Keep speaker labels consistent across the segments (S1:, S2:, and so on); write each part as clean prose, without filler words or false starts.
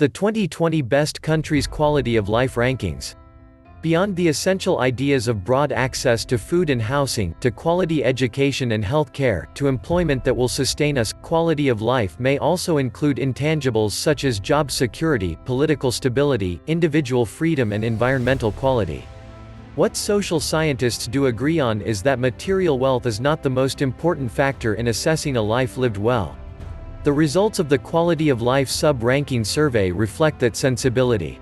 S1: The 2020 Best Countries Quality of Life Rankings. Beyond the essential ideas of broad access to food and housing, to quality education and health care, to employment that will sustain us, quality of life may also include intangibles such as job security, political stability, individual freedom and environmental quality. What social scientists do agree on is that material wealth is not the most important factor in assessing a life lived well. The results of the Quality of Life Sub-Ranking Survey reflect that sensibility.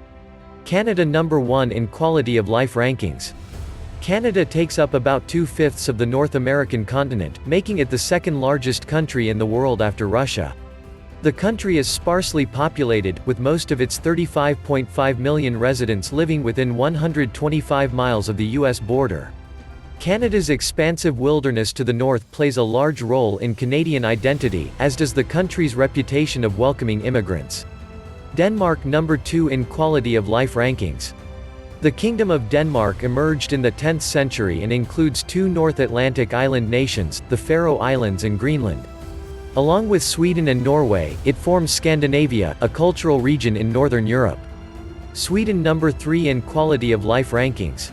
S1: Canada number 1 in Quality of Life Rankings. Canada takes up about 2/5 of the North American continent, making it the second largest country in the world after Russia. The country is sparsely populated, with most of its 35.5 million residents living within 125 miles of the U.S. border. Canada's expansive wilderness to the north plays a large role in Canadian identity, as does the country's reputation of welcoming immigrants. Denmark number 2 in Quality of Life Rankings. The Kingdom of Denmark emerged in the 10th century and includes two North Atlantic island nations, the Faroe Islands and Greenland. Along with Sweden and Norway, it forms Scandinavia, a cultural region in Northern Europe. Sweden number 3 in Quality of Life Rankings.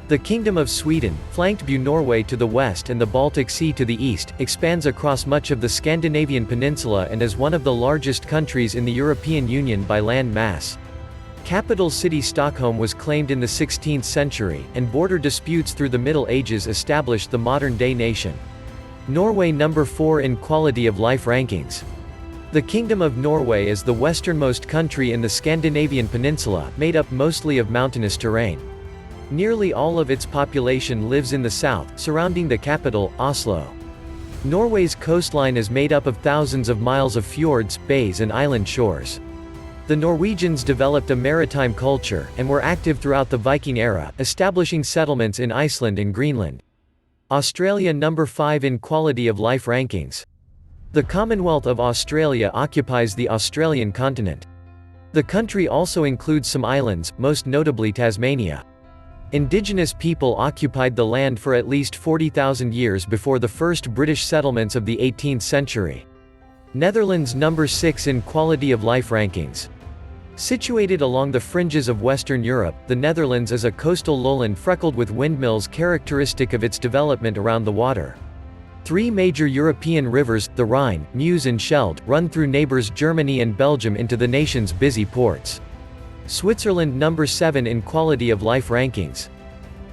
S1: The Kingdom of Sweden, flanked by Norway to the west and the Baltic Sea to the east, expands across much of the Scandinavian peninsula and is one of the largest countries in the European Union by land mass. Capital city Stockholm was claimed in the 16th century, and border disputes through the Middle Ages established the modern-day nation. Norway number 4 in Quality of Life Rankings. The Kingdom of Norway is the westernmost country in the Scandinavian peninsula, made up mostly of mountainous terrain. Nearly all of its population lives in the south, surrounding the capital, Oslo. Norway's coastline is made up of thousands of miles of fjords, bays and island shores. The Norwegians developed a maritime culture, and were active throughout the Viking era, establishing settlements in Iceland and Greenland. Australia number 5 in Quality of Life Rankings. The Commonwealth of Australia occupies the Australian continent. The country also includes some islands, most notably Tasmania. Indigenous people occupied the land for at least 40,000 years before the first British settlements of the 18th century. Netherlands number 6 in Quality of Life Rankings. Situated along the fringes of Western Europe, the Netherlands is a coastal lowland freckled with windmills characteristic of its development around the water. Three major European rivers, the Rhine, Meuse and Scheldt, run through neighbors Germany and Belgium into the nation's busy ports. Switzerland number 7 in Quality of Life Rankings.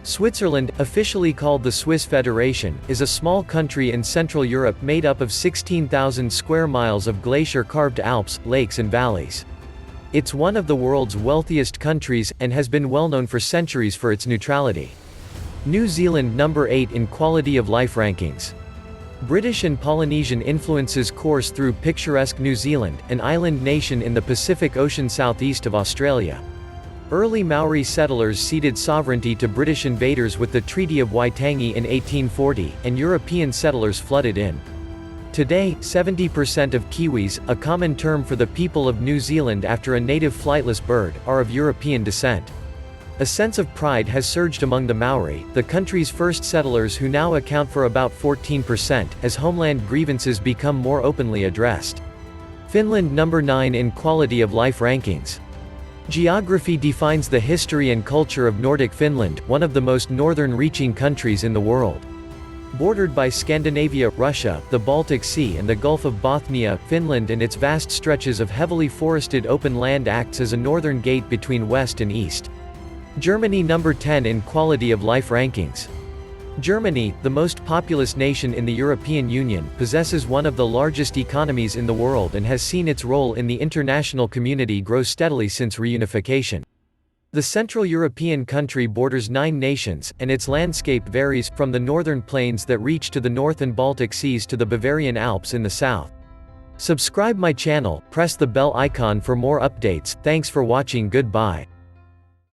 S1: Switzerland, officially called the Swiss Federation, is a small country in Central Europe made up of 16,000 square miles of glacier-carved Alps, lakes and valleys. It's one of the world's wealthiest countries, and has been well known for centuries for its neutrality. New Zealand number 8 in Quality of Life Rankings. British and Polynesian influences course through picturesque New Zealand, an island nation in the Pacific Ocean southeast of Australia. Early Maori settlers ceded sovereignty to British invaders with the Treaty of Waitangi in 1840, and European settlers flooded in. Today, 70% of Kiwis, a common term for the people of New Zealand after a native flightless bird, are of European descent. A sense of pride has surged among the Maori, the country's first settlers who now account for about 14%, as homeland grievances become more openly addressed. Finland number 9 in Quality of Life Rankings. Geography defines the history and culture of Nordic Finland, one of the most northern-reaching countries in the world. Bordered by Scandinavia, Russia, the Baltic Sea and the Gulf of Bothnia, Finland and its vast stretches of heavily forested open land acts as a northern gate between west and east. Germany number 10 in Quality of Life Rankings. Germany, the most populous nation in the European Union, possesses one of the largest economies in the world and has seen its role in the international community grow steadily since reunification. The Central European country borders 9 nations, and its landscape varies, from the northern plains that reach to the North and Baltic Seas to the Bavarian Alps in the south. Subscribe my channel, press the bell icon for more updates. Thanks for watching. Goodbye.